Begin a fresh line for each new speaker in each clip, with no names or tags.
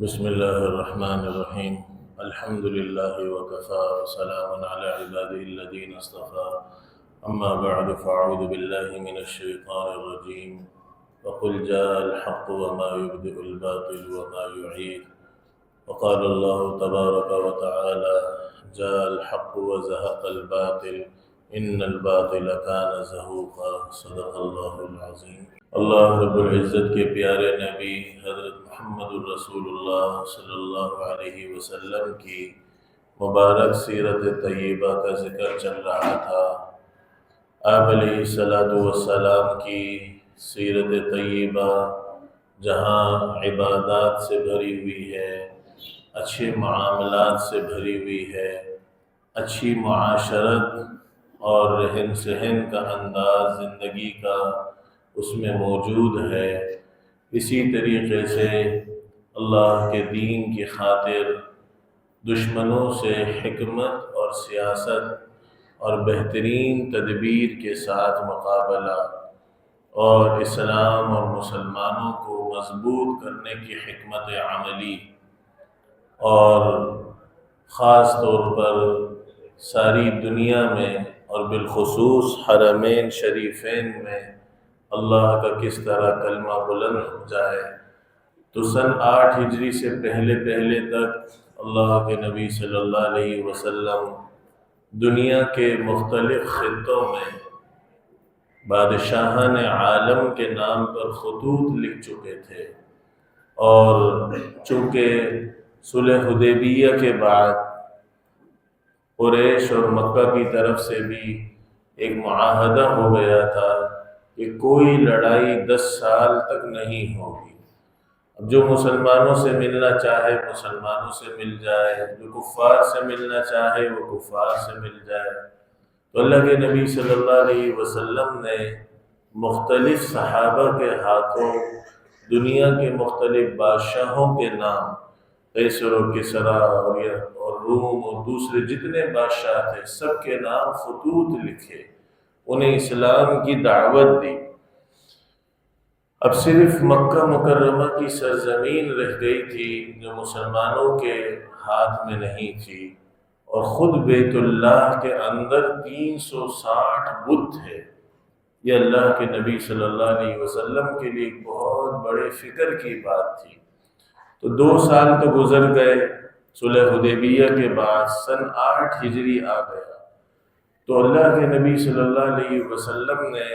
بسم الله الرحمن الرحيم. الحمد لله وكفى وسلام على عباده الذين اصطفى. أما بعد فأعوذ بالله من الشيطان الرجيم. وقل جاء الحق وما يبدئ الباطل وما يعيد. وقال الله تبارك وتعالى جاء الحق وزهق الباطل إن الباطل كان زهوقا. صدق الله العظيم. اللہ رب العزت کے پیارے نبی حضرت محمد الرسول اللہ صلی اللہ علیہ وسلم کی مبارک سیرت طیبہ کا ذکر چل رہا تھا۔ آپ علیہ السلام کی سیرت طیبہ جہاں عبادات سے بھری ہوئی ہے، اچھے معاملات سے بھری ہوئی ہے، اچھی معاشرت اور رہن سہن کا انداز زندگی کا اس میں موجود ہے، اسی طریقے سے اللہ کے دین کی خاطر دشمنوں سے حکمت اور سیاست اور بہترین تدبیر کے ساتھ مقابلہ اور اسلام اور مسلمانوں کو مضبوط کرنے کی حکمت عملی، اور خاص طور پر ساری دنیا میں اور بالخصوص حرمین شریفین میں اللہ کا کس طرح کلمہ بلند ہو جائے۔ تو سن 8 ہجری سے پہلے تک اللہ کے نبی صلی اللہ علیہ وسلم دنیا کے مختلف خطوں میں بادشاہان عالم کے نام پر خطوط لکھ چکے تھے، اور چونکہ صلح حدیبیہ کے بعد قریش اور مکہ کی طرف سے بھی ایک معاہدہ ہو گیا تھا کہ کوئی لڑائی 10 سال تک نہیں ہوگی۔ اب جو مسلمانوں سے ملنا چاہے مسلمانوں سے مل جائے، جو کفار سے ملنا چاہے وہ کفار سے مل جائے۔ تو اللہ کے نبی صلی اللہ علیہ وسلم نے مختلف صحابہ کے ہاتھوں دنیا کے مختلف بادشاہوں کے نام، قیصر و کسریٰ اور روم اور دوسرے جتنے بادشاہ تھے سب کے نام خطوط لکھے، انہیں اسلام کی دعوت دی۔ اب صرف مکہ مکرمہ کی سرزمین رہ گئی تھی جو مسلمانوں کے ہاتھ میں نہیں تھی، اور خود بیت اللہ کے اندر 360 بت تھے۔ یہ اللہ کے نبی صلی اللہ علیہ وسلم کے لیے ایک بہت بڑے فکر کی بات تھی۔ تو 2 سال تو گزر گئے، صلح حدیبیہ کے بعد سن 8 ہجری آ گیا۔ تو اللہ کے نبی صلی اللہ علیہ وسلم نے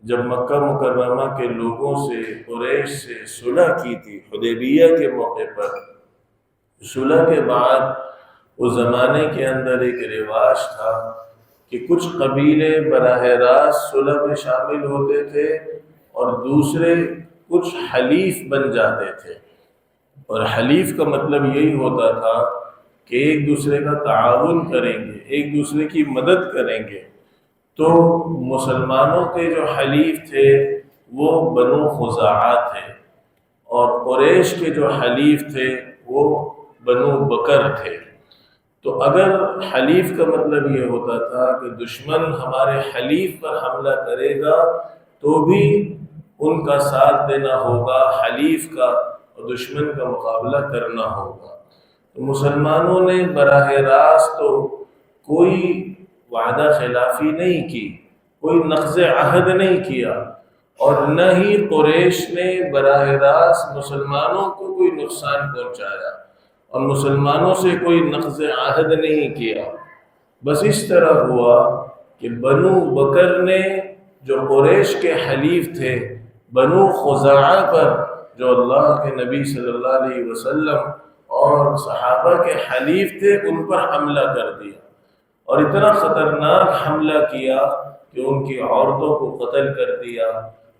جب مکہ مکرمہ کے لوگوں سے قریش سے صلح کی تھی حدیبیہ کے موقع پر، صلح کے بعد اس زمانے کے اندر ایک رواج تھا کہ کچھ قبیلے براہ راست صلح میں شامل ہوتے تھے اور دوسرے کچھ حلیف بن جاتے تھے، اور حلیف کا مطلب یہی ہوتا تھا کہ ایک دوسرے کا تعاون کریں گے، ایک دوسرے کی مدد کریں گے۔ تو مسلمانوں کے جو حلیف تھے وہ بنو خزاعہ تھے، اور قریش کے جو حلیف تھے وہ بنو بکر تھے۔ تو اگر حلیف کا مطلب یہ ہوتا تھا کہ دشمن ہمارے حلیف پر حملہ کرے گا تو بھی ان کا ساتھ دینا ہوگا، حلیف کا اور دشمن کا مقابلہ کرنا ہوگا۔ تو مسلمانوں نے براہ راست تو کوئی وعدہ خلافی نہیں کی، کوئی نقض عہد نہیں کیا، اور نہ ہی قریش نے براہ راست مسلمانوں کو کوئی نقصان پہنچایا اور مسلمانوں سے کوئی نقض عہد نہیں کیا۔ بس اس طرح ہوا کہ بنو بکر نے جو قریش کے حلیف تھے بنو خزاعہ پر، جو اللہ کے نبی صلی اللہ علیہ وسلم اور صحابہ کے حلیف تھے، ان پر حملہ کر دیا، اور اتنا خطرناک حملہ کیا کہ ان کی عورتوں کو قتل کر دیا،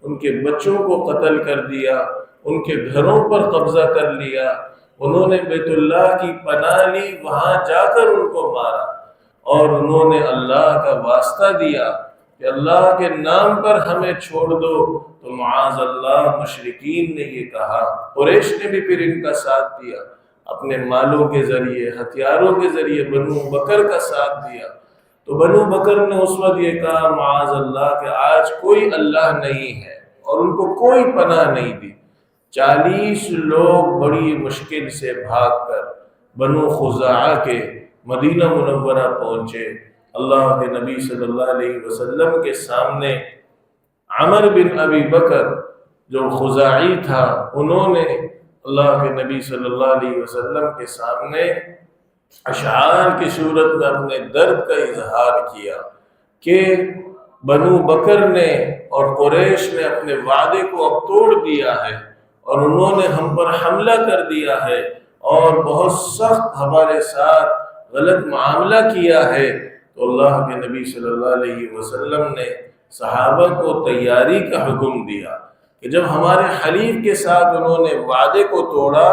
ان کے بچوں کو قتل کر دیا، ان کے گھروں پر قبضہ کر لیا۔ انہوں نے بیت اللہ کی پناہ لی، وہاں جا کر ان کو مارا، اور انہوں نے اللہ کا واسطہ دیا کہ اللہ کے نام پر ہمیں چھوڑ دو۔ تو معاذ اللہ مشرکین نے یہ کہا، قریش نے بھی پھر ان کا ساتھ دیا، اپنے مالوں کے ذریعے ہتھیاروں کے ذریعے بنو بکر کا ساتھ دیا۔ تو بنو بکر نے اس وقت یہ کہا معاذ اللہ کہ آج کوئی اللہ نہیں ہے، اور ان کو کوئی پناہ نہیں دی۔ 40 لوگ بڑی مشکل سے بھاگ کر بنو خزاعہ کے مدینہ منورہ پہنچے۔ اللہ کے نبی صلی اللہ علیہ وسلم کے سامنے عمر بن ابی بکر جو خزاعی تھا، انہوں نے اللہ کے نبی صلی اللہ علیہ وسلم کے سامنے اشعار کی صورت میں اپنے درد کا اظہار کیا کہ بنو بکر نے اور قریش نے اپنے وعدے کو اب توڑ دیا ہے اور انہوں نے ہم پر حملہ کر دیا ہے اور بہت سخت ہمارے ساتھ غلط معاملہ کیا ہے۔ تو اللہ کے نبی صلی اللہ علیہ وسلم نے صحابہ کو تیاری کا حکم دیا کہ جب ہمارے حلیف کے ساتھ انہوں نے وعدے کو توڑا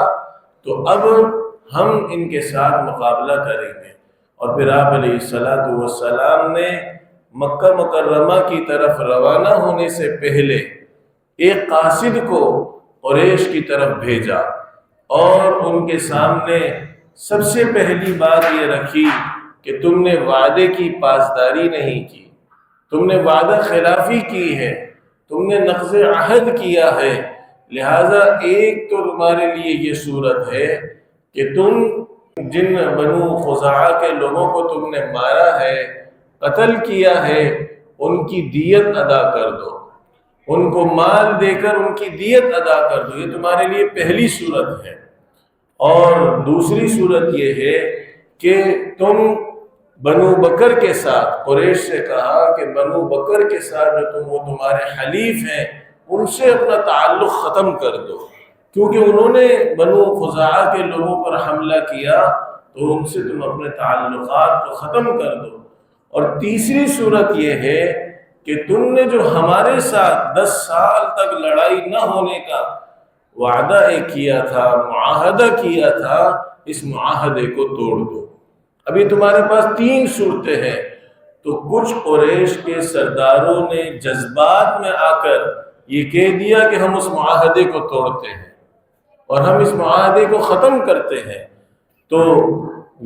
تو اب ہم ان کے ساتھ مقابلہ کریں گے۔ اور پھر آپ علیہ السلام نے مکہ مکرمہ کی طرف روانہ ہونے سے پہلے ایک قاصد کو قریش کی طرف بھیجا اور ان کے سامنے سب سے پہلی بات یہ رکھی کہ تم نے وعدے کی پاسداری نہیں کی، تم نے وعدہ خلافی کی ہے، تم نے نقض عہد کیا ہے، لہٰذا ایک تو تمہارے لیے یہ صورت ہے کہ تم جن بنو خزاعہ کے لوگوں کو تم نے مارا ہے، قتل کیا ہے، ان کی دیت ادا کر دو، ان کو مال دے کر ان کی دیت ادا کر دو۔ یہ تمہارے لیے پہلی صورت ہے۔ اور دوسری صورت یہ ہے کہ تم بنو بکر کے ساتھ، قریش سے کہا کہ بنو بکر کے ساتھ جو وہ تمہارے حلیف ہیں ان سے اپنا تعلق ختم کر دو، کیونکہ انہوں نے بنو خزاعہ کے لوگوں پر حملہ کیا تو ان سے تم اپنے تعلقات کو ختم کر دو۔ اور تیسری صورت یہ ہے کہ تم نے جو ہمارے ساتھ 10 سال تک لڑائی نہ ہونے کا وعدہ کیا تھا، معاہدہ کیا تھا، اس معاہدے کو توڑ دو۔ ابھی تمہارے پاس 3 صورتیں ہیں۔ تو کچھ قریش کے سرداروں نے جذبات میں آ کر یہ کہہ دیا کہ ہم اس معاہدے کو توڑتے ہیں اور ہم اس معاہدے کو ختم کرتے ہیں۔ تو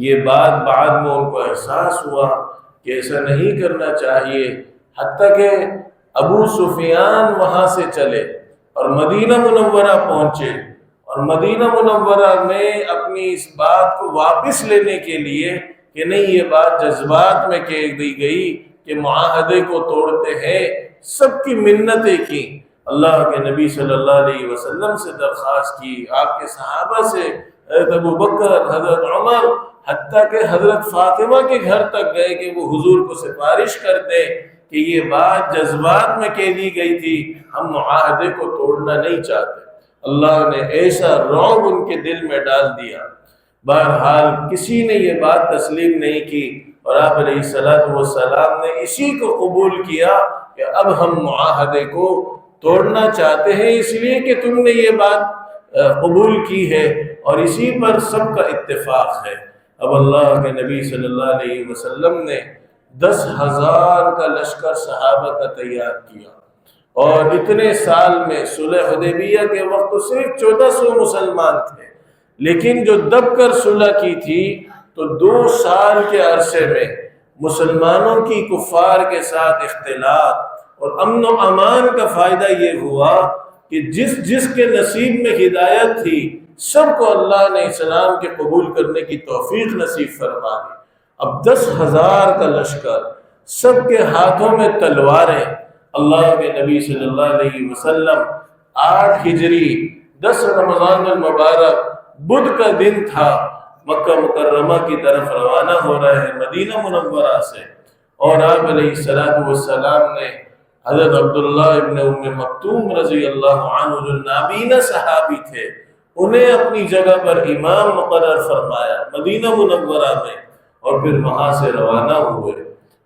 یہ بات بعد میں ان کو احساس ہوا کہ ایسا نہیں کرنا چاہیے، حتیٰ کہ ابو سفیان وہاں سے چلے اور مدینہ منورہ پہنچے اور مدینہ منورہ میں اپنی اس بات کو واپس لینے کے لیے کہ نہیں، یہ بات جذبات میں کہہ دی گئی کہ معاہدے کو توڑتے ہیں، سب کی منتیں کی، اللہ کے نبی صلی اللہ علیہ وسلم سے درخواست کی، آپ کے صحابہ سے، حضرت ابو بکر، حضرت عمر، حتیٰ کہ حضرت فاطمہ کے گھر تک گئے کہ وہ حضور کو سفارش کرتے کہ یہ بات جذبات میں کہہ دی گئی تھی، ہم معاہدے کو توڑنا نہیں چاہتے۔ اللہ نے ایسا رعب ان کے دل میں ڈال دیا، بہرحال کسی نے یہ بات تسلیم نہیں کی اور آپ علیہ السلام نے اسی کو قبول کیا کہ اب ہم معاہدے کو توڑنا چاہتے ہیں، اس لیے کہ تم نے یہ بات قبول کی ہے اور اسی پر سب کا اتفاق ہے۔ اب اللہ کے نبی صلی اللہ علیہ وسلم نے 10,000 کا لشکر صحابہ کا تیار کیا اور اتنے سال میں صلح حدیبیہ کے وقت تو صرف 1400 مسلمان تھے، لیکن جو دب کر صلح کی تھی تو 2 سال کے عرصے میں مسلمانوں کی کفار کے ساتھ اختلاط اور امن و امان کا فائدہ یہ ہوا کہ جس کے نصیب میں ہدایت تھی سب کو اللہ نے اسلام کے قبول کرنے کی توفیق نصیب فرما دی۔ اب 10,000 کا لشکر، سب کے ہاتھوں میں تلواریں، اللہ کے نبی صلی اللہ علیہ وسلم 8 ہجری 10 رمضان المبارک بدھ کا دن تھا، مکہ مکرمہ کی طرف روانہ ہو رہے ہیں مدینہ منورہ سے، اور آپ علیہ السلام نے حضرت عبداللہ ابن ام مکتوم رضی اللہ عنہ جو نابینا صحابی تھے انہیں اپنی جگہ پر امام مقرر فرمایا مدینہ منورہ میں، اور پھر وہاں سے روانہ ہوئے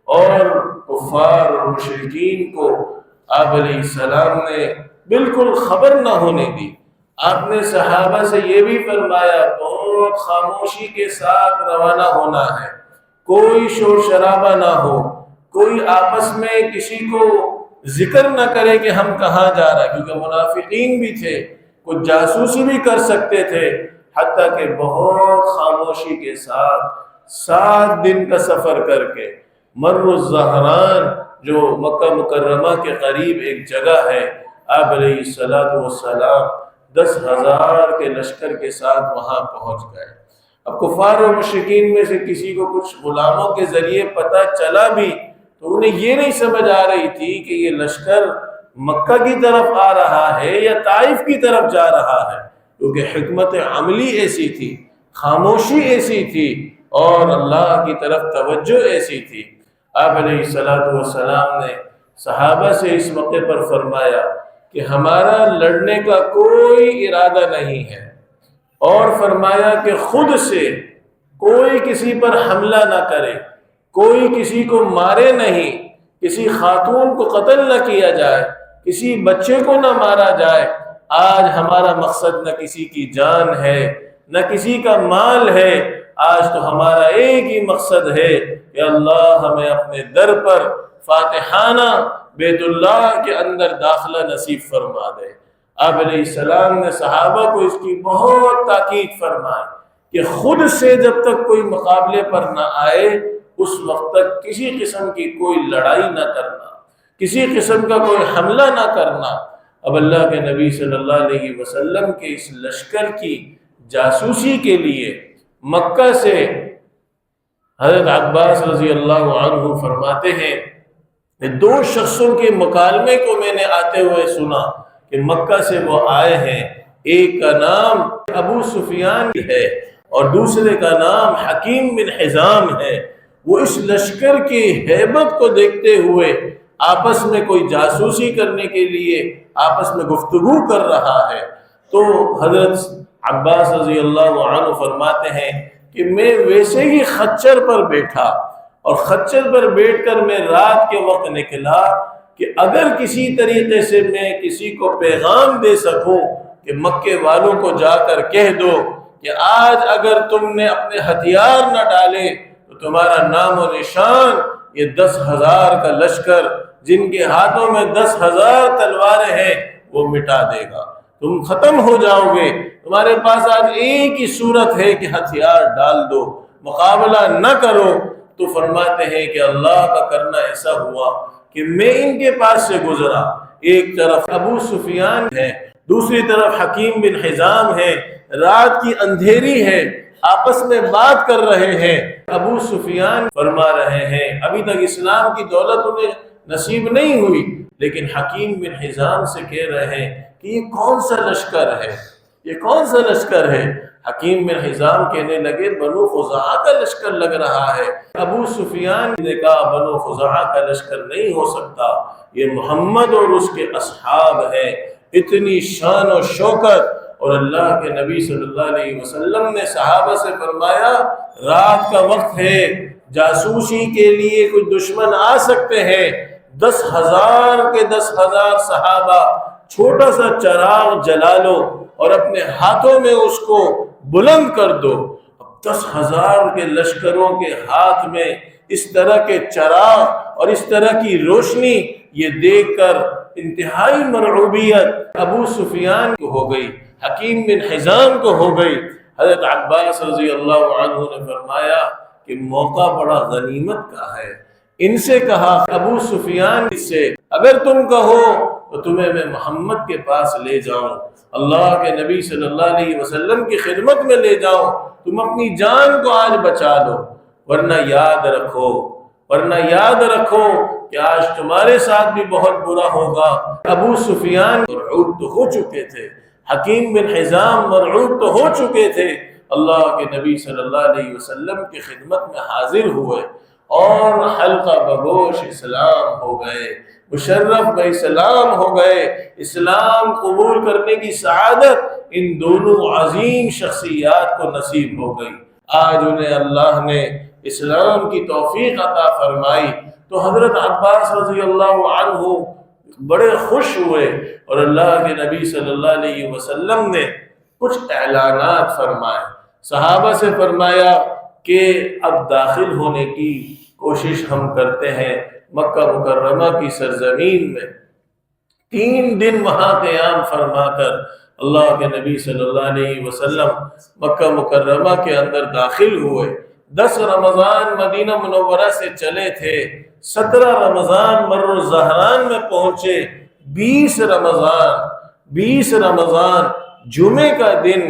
اور کفار اور مشرکین کو آپ علیہ السلام نے بالکل خبر نہ ہونے دی۔ آپ نے صحابہ سے یہ بھی فرمایا بہت خاموشی کے ساتھ روانہ ہونا ہے، کوئی شور شرابہ نہ ہو، کوئی آپس میں کسی کو ذکر نہ کرے کہ ہم کہاں جا رہے ہیں، کیونکہ منافقین بھی تھے، کچھ جاسوسی بھی کر سکتے تھے، حتیٰ کہ بہت خاموشی کے ساتھ 7 دن کا سفر کر کے مر الزہران جو مکہ مکرمہ کے قریب ایک جگہ ہے، آپ علیہ السلام 10,000 کے لشکر کے ساتھ وہاں پہنچ گئے۔ اب کفار و مشرکین میں سے کسی کو کچھ غلاموں کے ذریعے پتہ چلا بھی تو انہیں یہ نہیں سمجھ آ رہی تھی کہ یہ لشکر مکہ کی طرف آ رہا ہے یا طائف کی طرف جا رہا ہے، کیونکہ حکمت عملی ایسی تھی، خاموشی ایسی تھی، اور اللہ کی طرف توجہ ایسی تھی۔ آپ علیہ السلام نے صحابہ سے اس موقع پر فرمایا کہ ہمارا لڑنے کا کوئی ارادہ نہیں ہے، اور فرمایا کہ خود سے کوئی کسی پر حملہ نہ کرے، کوئی کسی کو مارے نہیں، کسی خاتون کو قتل نہ کیا جائے، کسی بچے کو نہ مارا جائے۔ آج ہمارا مقصد نہ کسی کی جان ہے نہ کسی کا مال ہے، آج تو ہمارا ایک ہی مقصد ہے کہ اللہ ہمیں اپنے در پر فاتحانہ بیت اللہ کے اندر داخلہ نصیب فرما دے۔ آپ علیہ السلام نے صحابہ کو اس کی بہت تاکید فرمائی کہ خود سے جب تک کوئی مقابلے پر نہ آئے اس وقت تک کسی قسم کی کوئی لڑائی نہ کرنا، کسی قسم کا کوئی حملہ نہ کرنا۔ اب اللہ کے نبی صلی اللہ علیہ وسلم کے اس لشکر کی جاسوسی کے لیے مکہ سے حضرت عباس رضی اللہ عنہ فرماتے ہیں کہ 2 شخصوں کے مکالمے کو میں نے آتے ہوئے سنا کہ مکہ سے وہ آئے ہیں، ایک کا نام ابو سفیان ہے اور دوسرے کا نام حکیم بن حزام ہے۔ وہ اس لشکر کی ہیبت کو دیکھتے ہوئے آپس میں کوئی جاسوسی کرنے کے لیے آپس میں گفتگو کر رہا ہے۔ تو حضرت عباس رضی اللہ عنہ فرماتے ہیں کہ میں ویسے ہی خچر پر بیٹھا، اور خچر پر بیٹھ کر میں رات کے وقت نکلا کہ اگر کسی طریقے سے میں کسی کو پیغام دے سکوں کہ مکے والوں کو جا کر کہہ دو کہ آج اگر تم نے اپنے ہتھیار نہ ڈالے تو تمہارا نام و نشان یہ 10,000 کا لشکر جن کے ہاتھوں میں 10,000 تلواریں ہیں وہ مٹا دے گا، تم ختم ہو جاؤ گے، تمہارے پاس آج ایک ہی صورت ہے کہ ہتھیار ڈال دو، مقابلہ نہ کرو۔ تو فرماتے ہیں کہ اللہ کا کرنا ایسا ہوا کہ میں ان کے پاس سے گزرا، ایک طرف ابو سفیان ہے، دوسری طرف حکیم بن حزام ہے، رات کی اندھیری ہے، آپس میں بات کر رہے ہیں۔ ابو سفیان فرما رہے ہیں ابھی تک اسلام کی دولت انہیں نصیب نہیں ہوئی، لیکن حکیم بن حزام سے کہہ رہے ہیں کہ یہ کون سا لشکر ہے، یہ کون سا لشکر ہے؟ حکیم بن حزام کہنے لگے بنو خزاعہ کا لشکر لگ رہا ہے۔ ابو سفیان نے کہا بنو خزاعہ کا لشکر نہیں ہو سکتا، یہ محمد اور اس کے اصحاب ہیں۔ اتنی شان و شوکت، اور اللہ کے نبی صلی اللہ علیہ وسلم نے صحابہ سے فرمایا رات کا وقت ہے، جاسوسی کے لیے کچھ دشمن آ سکتے ہیں، 10,000 کے 10,000 صحابہ چھوٹا سا چراغ جلا لو اور اپنے ہاتھوں میں اس کو بلند کر دو۔ اب 10,000 کے لشکروں کے ہاتھ میں اس طرح کے چراغ اور اس طرح کی روشنی، یہ دیکھ کر انتہائی مرعوبیت ابو سفیان کو ہو گئی، حکیم بن حزام کو ہو گئی۔ حضرت عباس رضی اللہ عنہ نے فرمایا کہ موقع بڑا غنیمت کا ہے۔ ان سے کہا ابو سفیان سے اگر تم کہو تو تمہیں میں محمد کے پاس لے جاؤں، اللہ کے نبی صلی اللہ علیہ وسلم کی خدمت میں لے جاؤں، تم اپنی جان کو آج بچا لو، ورنہ یاد رکھو کہ آج تمہارے ساتھ بھی بہت برا ہوگا۔ ابو سفیان مرعوب تو ہو چکے تھے، حکیم بن حزام مرعوب تو ہو چکے تھے، اللہ کے نبی صلی اللہ علیہ وسلم کی خدمت میں حاضر ہوئے اور حلقہ بگوش اسلام ہو گئے، مشرف بھائی اسلام ہو گئے۔ اسلام قبول کرنے کی سعادت ان دونوں عظیم شخصیات کو نصیب ہو گئی۔ آج انہیں اللہ نے اسلام کی توفیق عطا فرمائی، تو حضرت عباس رضی اللہ عنہ بڑے خوش ہوئے، اور اللہ کے نبی صلی اللہ علیہ وسلم نے کچھ اعلانات فرمائے، صحابہ سے فرمایا کہ اب داخل ہونے کی کوشش ہم کرتے ہیں مکہ مکرمہ کی سرزمین میں۔ 3 دن وہاں قیام فرما کر اللہ کے نبی صلی اللہ علیہ وسلم مکہ مکرمہ کے اندر داخل ہوئے۔ 10 رمضان مدینہ منورہ سے چلے تھے، 17 رمضان مر الزہران میں پہنچے، 20 رمضان جمعے کا دن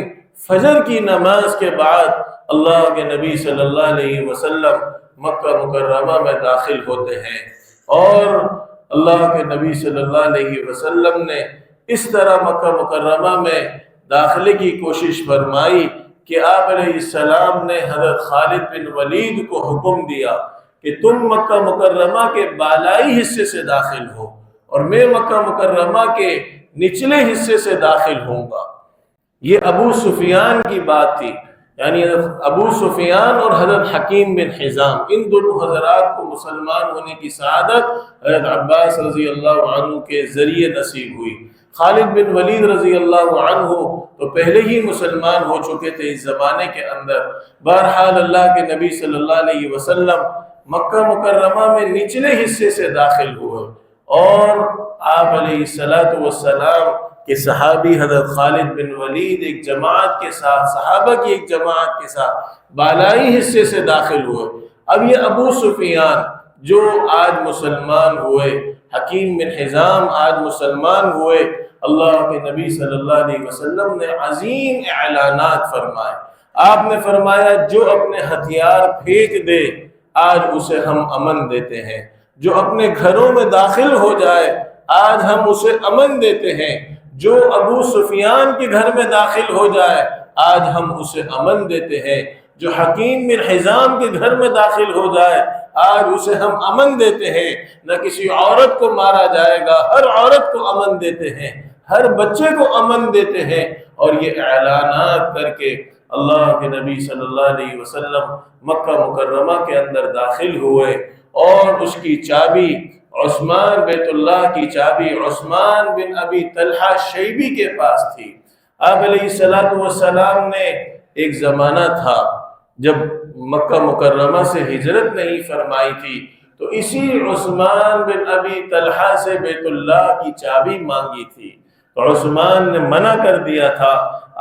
فجر کی نماز کے بعد اللہ کے نبی صلی اللہ علیہ وسلم مکہ مکرمہ میں داخل ہوتے ہیں، اور اللہ کے نبی صلی اللہ علیہ وسلم نے اس طرح مکہ مکرمہ میں داخلے کی کوشش فرمائی کہ آپ علیہ السلام نے حضرت خالد بن ولید کو حکم دیا کہ تم مکہ مکرمہ کے بالائی حصے سے داخل ہو اور میں مکہ مکرمہ کے نچلے حصے سے داخل ہوں گا۔ یہ ابو سفیان کی بات تھی، یعنی ابو سفیان اور حضرت حکیم بن حزام، ان دونوں حضرات کو مسلمان ہونے کی سعادت حضرت عباس رضی اللہ عنہ کے ذریعے نصیب ہوئی۔ خالد بن ولید رضی اللہ عنہ تو پہلے ہی مسلمان ہو چکے تھے اس زمانے کے اندر۔ بہرحال اللہ کے نبی صلی اللہ علیہ وسلم مکہ مکرمہ میں نچلے حصے سے داخل ہوئے، اور آپ علیہ السلام کہ صحابی حضرت خالد بن ولید ایک جماعت کے ساتھ، صحابہ کی ایک جماعت کے ساتھ بالائی حصے سے داخل ہوئے۔ اب یہ ابو سفیان جو آج مسلمان ہوئے، حکیم بن حزام آج مسلمان ہوئے، اللہ کے نبی صلی اللہ علیہ وسلم نے عظیم اعلانات فرمائے۔ آپ نے فرمایا جو اپنے ہتھیار پھینک دے آج اسے ہم امن دیتے ہیں، جو اپنے گھروں میں داخل ہو جائے آج ہم اسے امن دیتے ہیں، جو ابو سفیان کے گھر میں داخل ہو جائے آج ہم اسے امن دیتے ہیں، جو حکیم بن حزام کے گھر میں داخل ہو جائے آج اسے ہم امن دیتے ہیں۔ نہ کسی عورت کو مارا جائے گا، ہر عورت کو امن دیتے ہیں، ہر بچے کو امن دیتے ہیں۔ اور یہ اعلانات کر کے اللہ کے نبی صلی اللہ علیہ وسلم مکہ مکرمہ کے اندر داخل ہوئے، اور اس کی چابی عثمان، بیت اللہ کی چابی عثمان بن ابی طلحہ شیبی کے پاس تھی۔ آپ علیہ السلام نے ایک زمانہ تھا جب مکہ مکرمہ سے ہجرت نہیں فرمائی تھی، تو اسی عثمان بن ابی طلحہ سے بیت اللہ کی چابی مانگی تھی، تو عثمان نے منع کر دیا تھا۔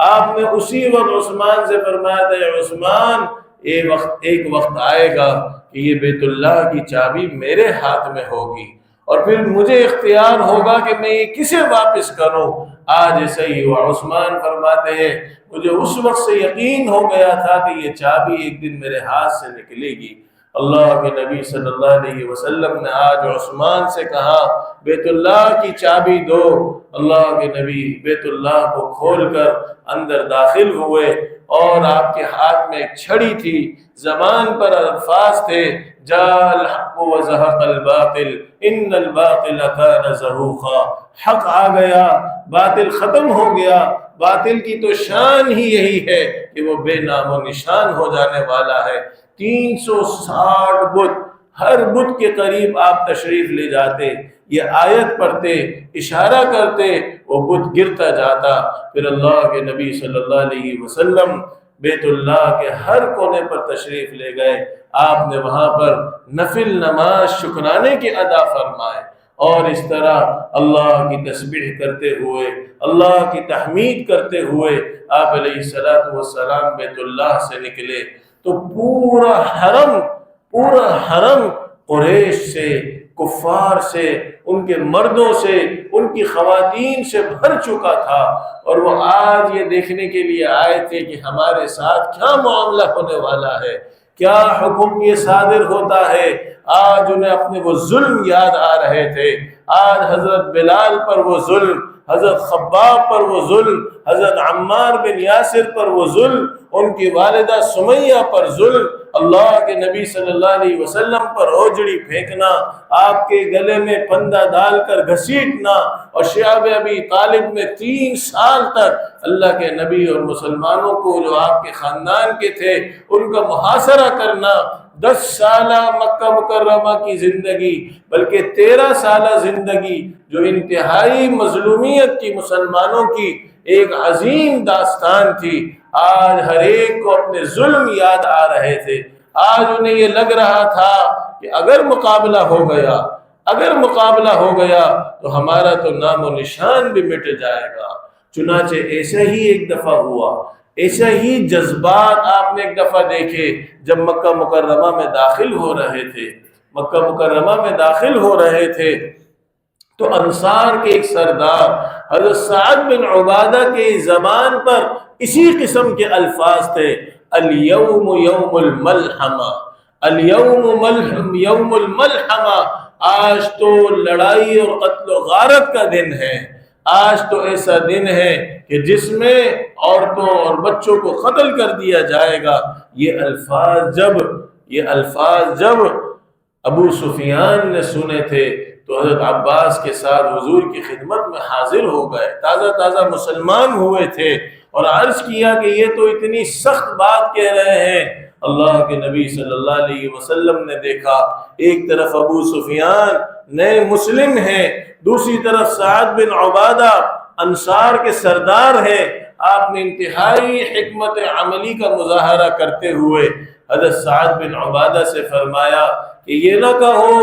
آپ نے اسی وقت عثمان سے فرمایا تھا، عثمان ایک وقت آئے گا کہ یہ بیت اللہ کی چابی میرے ہاتھ میں ہوگی، اور پھر مجھے اختیار ہوگا کہ میں یہ کسے واپس کروں۔ آج ایسا ہی ہوا۔ عثمان فرماتے ہیں مجھے اس وقت سے یقین ہو گیا تھا کہ یہ چابی ایک دن میرے ہاتھ سے نکلے گی۔ اللہ کے نبی صلی اللہ علیہ وسلم نے آج عثمان سے کہا بیت اللہ کی چابی دو۔ اللہ کے نبی بیت اللہ کو کھول کر اندر داخل ہوئے، اور آپ کے ہاتھ میں ایک چھڑی تھی، زبان پر الفاظ تھے، جاء الحق وزهق الباطل ان الباطل كان زهوقا۔ حق آ گیا، باطل ختم ہو گیا۔ باطل کی تو شان ہی یہی ہے کہ وہ بے نام و نشان ہو جانے والا ہے۔ 360 بت، ہر بت کے قریب آپ تشریف لے جاتے، یہ آیت پڑھتے، اشارہ کرتے، وہ بت گرتا جاتا۔ پھر اللہ کے نبی صلی اللہ علیہ وسلم بیت اللہ کے ہر کونے پر تشریف لے گئے۔ آپ نے وہاں پر نفل نماز شکرانے کی ادا فرمائے، اور اس طرح اللہ کی تسبیح کرتے ہوئے، اللہ کی تحمید کرتے ہوئے آپ علیہ السلام بیت اللہ سے نکلے، تو پورا حرم قریش سے، کفار سے، ان کے مردوں سے، ان کی خواتین سے بھر چکا تھا، اور وہ آج یہ دیکھنے کے لیے آئے تھے کہ ہمارے ساتھ کیا معاملہ ہونے والا ہے، کیا حکم یہ صادر ہوتا ہے۔ آج انہیں اپنے وہ ظلم یاد آ رہے تھے، آج حضرت بلال پر وہ ظلم، حضرت خباب پر وہ ظلم، حضرت عمار بن یاسر پر وہ ظلم، ان کی والدہ سمیہ پر ظلم، اللہ کے نبی صلی اللہ علیہ وسلم پر اوجڑی پھینکنا، آپ کے گلے میں پندہ ڈال کر گھسیٹنا، اور شعب ابی طالب میں 3 سال تک اللہ کے نبی اور مسلمانوں کو جو آپ کے خاندان کے تھے ان کا محاصرہ کرنا۔ 10 سالہ مکہ مکرمہ کی زندگی، بلکہ 13 سالہ زندگی جو انتہائی مظلومیت کی مسلمانوں کی ایک عظیم داستان تھی، آج ہر ایک کو اپنے ظلم یاد آ رہے تھے۔ آج انہیں یہ لگ رہا تھا کہ اگر مقابلہ ہو گیا تو ہمارا تو نام و نشان بھی مٹ جائے گا۔ چنانچہ ایسا ہی ایک دفعہ ہوا، ایسا ہی جذبات آپ نے ایک دفعہ دیکھے جب مکہ مکرمہ میں داخل ہو رہے تھے۔ تو انصار کے ایک سردار حضرت سعد بن عبادہ کے زبان پر اسی قسم کے الفاظ تھے، الیوم یوم الملحمہ، الیوم یوم الملحمہ، آج تو لڑائی اور قتل و غارت کا دن ہے، آج تو ایسا دن ہے کہ جس میں عورتوں اور بچوں کو قتل کر دیا جائے گا۔ یہ الفاظ جب ابو سفیان نے سنے تھے تو حضرت عباس کے ساتھ حضور کی خدمت میں حاضر ہو گئے، تازہ مسلمان ہوئے تھے، اور عرض کیا کہ یہ تو اتنی سخت بات کہہ رہے ہیں۔ اللہ کے نبی صلی اللہ علیہ وسلم نے دیکھا، ایک طرف ابو سفیان نئے مسلم ہیں، دوسری طرف سعد بن عبادہ انصار کے سردار ہیں۔ آپ نے انتہائی حکمت عملی کا مظاہرہ کرتے ہوئے حضرت سعد بن عبادہ سے فرمایا کہ یہ نہ کہو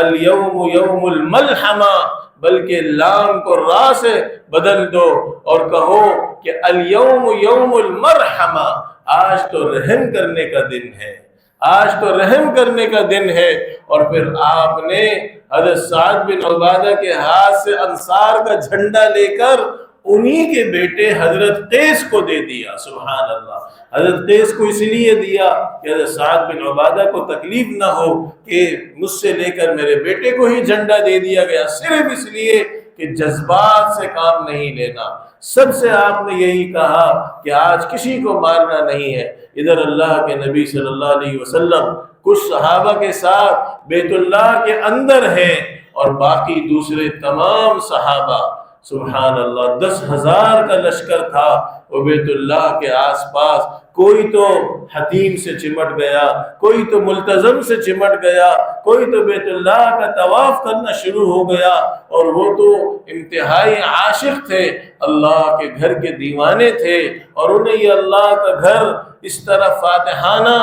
الیوم یوم الملحمہ، بلکہ لام کو را سے بدل دو اور کہو کہ الیوم یوم المرحمہ، آج تو رحم کرنے کا دن ہے، آج تو رحم کرنے کا دن ہے۔ اور پھر آپ نے حضرت سعد بن عبادہ کے ہاتھ سے انصار کا جھنڈا لے کر انہی کے بیٹے حضرت قیس کو دے دیا۔ سبحان اللہ، حضرت قیس کو اس لیے دیا کہ حضرت سعد بن عبادہ کو تکلیف نہ ہو کہ مجھ سے لے کر میرے بیٹے کو ہی جھنڈا دے دیا گیا، صرف اس لیے کہ جذبات سے کام نہیں لینا۔ سب سے آپ نے یہی کہا کہ آج کسی کو مارنا نہیں ہے۔ ادھر اللہ کے نبی صلی اللہ علیہ وسلم کچھ صحابہ کے ساتھ بیت اللہ کے اندر ہیں، اور باقی دوسرے تمام صحابہ، سبحان اللہ، 10,000 کا لشکر تھا وہ بیت اللہ کے آس پاس۔ کوئی تو حتیم سے چمٹ گیا، کوئی تو ملتزم سے چمٹ گیا، کوئی تو بیت اللہ کا طواف کرنا شروع ہو گیا، اور وہ تو انتہائی عاشق تھے، اللہ کے گھر کے دیوانے تھے، اور انہیں یہ اللہ کا گھر اس طرح فاتحانہ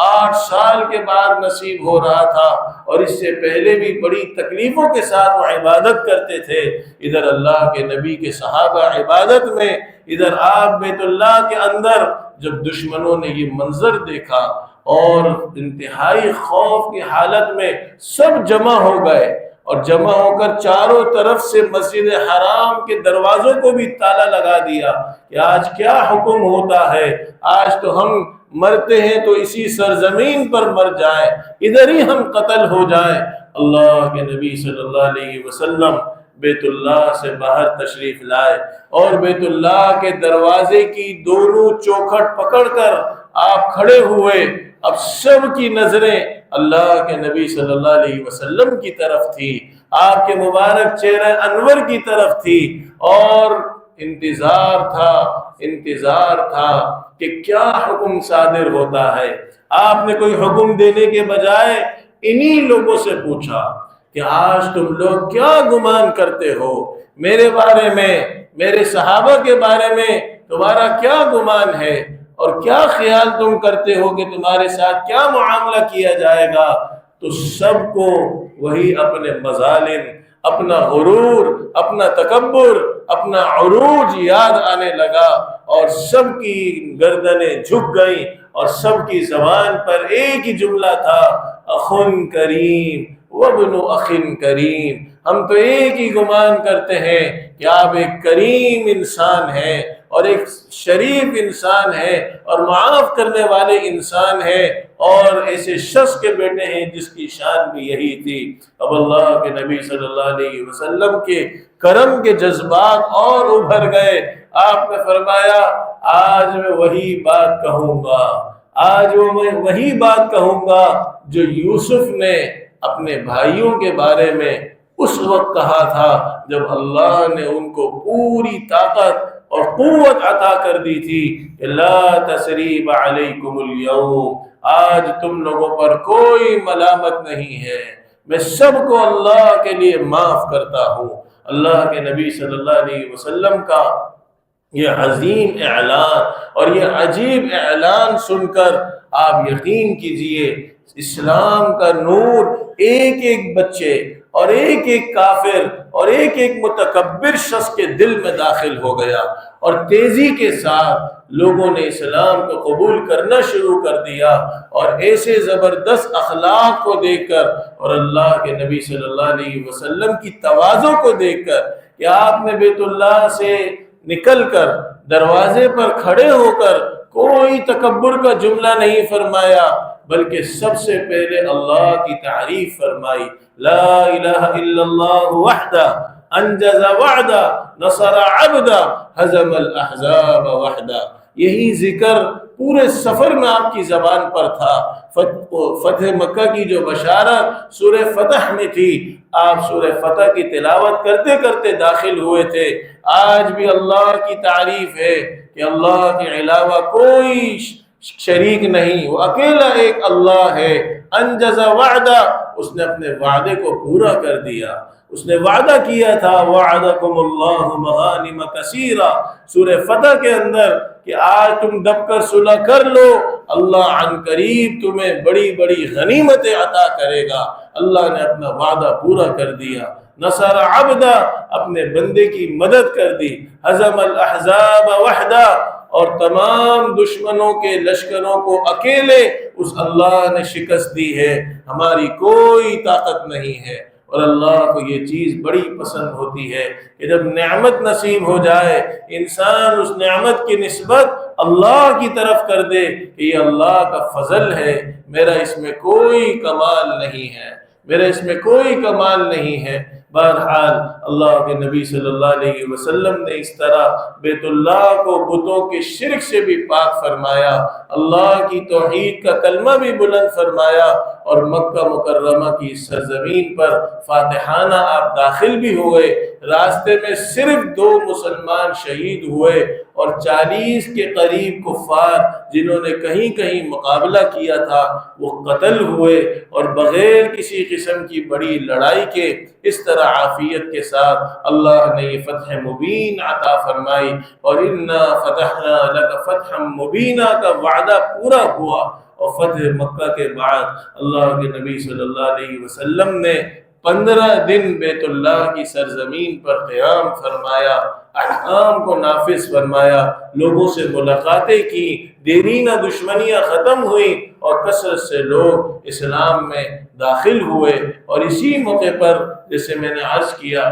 8 سال کے بعد نصیب ہو رہا تھا، اور اس سے پہلے بھی بڑی تکلیفوں کے ساتھ وہ عبادت کرتے تھے۔ ادھر اللہ کے نبی کے صحابہ عبادت میں، ادھر آپ بیت اللہ کے اندر۔ جب دشمنوں نے یہ منظر دیکھا اور انتہائی خوف کی حالت میں سب جمع ہو گئے، اور جمع ہو کر چاروں طرف سے مسجد حرام کے دروازوں کو بھی تالا لگا دیا کہ آج کیا حکم ہوتا ہے، آج تو ہم مرتے ہیں تو اسی سرزمین پر مر جائیں، ادھر ہی ہم قتل ہو جائیں۔ اللہ کے نبی صلی اللہ علیہ وسلم بیت اللہ سے باہر تشریف لائے، اور بیت اللہ کے دروازے کی دونوں چوکھٹ پکڑ کر آپ کھڑے ہوئے۔ اب سب کی نظریں اللہ کے نبی صلی اللہ علیہ وسلم کی طرف تھی، آپ کے مبارک چہرہ انور کی طرف تھی، اور انتظار تھا کہ کیا حکم صادر ہوتا ہے۔ آپ نے کوئی حکم دینے کے بجائے انہی لوگوں سے پوچھا کہ آج تم لوگ کیا گمان کرتے ہو میرے بارے میں، میرے صحابہ کے بارے میں تمہارا کیا گمان ہے، اور کیا خیال تم کرتے ہو کہ تمہارے ساتھ کیا معاملہ کیا جائے گا؟ تو سب کو وہی اپنے مظالم، اپنا غرور، اپنا تکبر، اپنا عروج یاد آنے لگا، اور سب کی گردنیں جھک گئیں، اور سب کی زبان پر ایک ہی جملہ تھا، اخن کریم وابن اخن کریم۔ ہم تو ایک ہی گمان کرتے ہیں کہ آپ ایک کریم انسان ہیں، اور ایک شریف انسان ہے، اور معاف کرنے والے انسان ہیں، اور ایسے شخص کے بیٹے ہیں جس کی شان بھی یہی تھی۔ اب اللہ کے نبی صلی اللہ علیہ وسلم کے کرم کے جذبات اور ابھر گئے۔ آپ نے فرمایا آج میں وہی بات کہوں گا، آج میں وہی بات کہوں گا جو یوسف نے اپنے بھائیوں کے بارے میں اس وقت کہا تھا جب اللہ نے ان کو پوری طاقت اور قوت عطا کر دی تھی کہ لا تثریب علیکم اليوم، آج تم لوگوں پر کوئی ملامت نہیں ہے، میں سب کو اللہ کے لیے معاف کرتا ہوں۔ اللہ کے نبی صلی اللہ علیہ وسلم کا یہ عظیم اعلان اور یہ عجیب اعلان سن کر آپ یقین کیجئے اسلام کا نور ایک ایک بچے اور ایک ایک کافر اور ایک ایک متکبر شخص کے دل میں داخل ہو گیا، اور تیزی کے ساتھ لوگوں نے اسلام کو قبول کرنا شروع کر دیا، اور ایسے زبردست اخلاق کو دیکھ کر اور اللہ کے نبی صلی اللہ علیہ وسلم کی تواضع کو دیکھ کر کہ آپ نے بیت اللہ سے نکل کر دروازے پر کھڑے ہو کر کوئی تکبر کا جملہ نہیں فرمایا، بلکہ سب سے پہلے اللہ کی تعریف فرمائی، لا الہ الا اللہ وحدہ انجز وعدہ نصر عبدہ ہزم الاحزاب وحدہ۔ یہی ذکر پورے سفر میں آپ کی زبان پر تھا۔ فتح مکہ کی جو بشارت سورہ فتح میں تھی، آپ سورہ فتح کی تلاوت کرتے کرتے داخل ہوئے تھے۔ آج بھی اللہ کی تعریف ہے کہ اللہ کے علاوہ کوئی شریک نہیں، وہ اکیلا ایک اللہ ہے۔ انجز وعدہ، اس نے اپنے وعدے کو پورا کر دیا۔ اس نے وعدہ کیا تھا وعدکم اللہ مغانم کثیرہ، سورہ فتح کے اندر، کہ آج تم دب کر صلح کر لو، اللہ عن قریب تمہیں بڑی بڑی غنیمتیں عطا کرے گا۔ اللہ نے اپنا وعدہ پورا کر دیا۔ نصر عبدہ، اپنے بندے کی مدد کر دی۔ ہزم الاحزاب وحدہ، اور تمام دشمنوں کے لشکروں کو اکیلے اس اللہ نے شکست دی ہے۔ ہماری کوئی طاقت نہیں ہے۔ اور اللہ کو یہ چیز بڑی پسند ہوتی ہے کہ جب نعمت نصیب ہو جائے، انسان اس نعمت کی نسبت اللہ کی طرف کر دے کہ یہ اللہ کا فضل ہے، میرا اس میں کوئی کمال نہیں ہے، میرا اس میں کوئی کمال نہیں ہے۔ بہرحال اللہ کے نبی صلی اللہ علیہ وسلم نے اس طرح بیت اللہ کو بتوں کے شرک سے بھی پاک فرمایا، اللہ کی توحید کا کلمہ بھی بلند فرمایا، اور مکہ مکرمہ کی سرزمین پر فاتحانہ آپ داخل بھی ہوئے۔ راستے میں صرف 2 مسلمان شہید ہوئے، اور 40 کے قریب کفار جنہوں نے کہیں کہیں مقابلہ کیا تھا وہ قتل ہوئے، اور بغیر کسی قسم کی بڑی لڑائی کے اس طرح عافیت کے ساتھ اللہ نے یہ فتح مبین عطا فرمائی، اور انا فتحنا لک فتحا مبینا کا وعدہ پورا ہوا۔ اور فتح مکہ کے بعد اللہ کے نبی صلی اللہ علیہ وسلم نے 15 دن بیت اللہ کی سرزمین پر قیام فرمایا، احکام کو نافذ فرمایا، لوگوں سے ملاقاتیں کی، دیرینہ دشمنیاں ختم ہوئیں، اور کثرت سے لوگ اسلام میں داخل ہوئے۔ اور اسی موقع پر جیسے میں نے عرض کیا،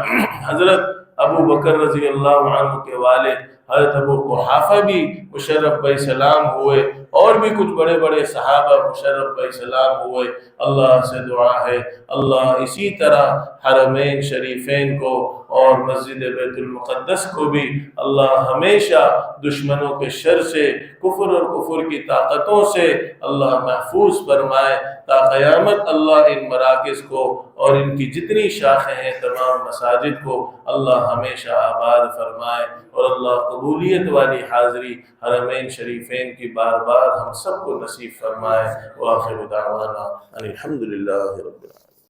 حضرت ابو بکر رضی اللہ عنہ کے والد حضرت ابو قحافہ بھی مشرف بھائی سلام ہوئے، اور بھی کچھ بڑے بڑے صحابہ مشرف بھائی سلام ہوئے۔ اللہ سے دعا ہے اللہ اسی طرح حرمین شریفین کو اور مسجد بیت المقدس کو بھی اللہ ہمیشہ دشمنوں کے شر سے، کفر اور کفر کی طاقتوں سے اللہ محفوظ فرمائے، تا قیامت اللہ ان مراکز کو اور ان کی جتنی شاخیں ہیں تمام مساجد کو اللہ ہمیشہ آباد فرمائے، اور اللہ قبولیت والی حاضری حرمین شریفین کی بار بار ہم سب کو نصیب فرمائے۔ وآخر دعوانا ان الحمدللہ رب العالمین۔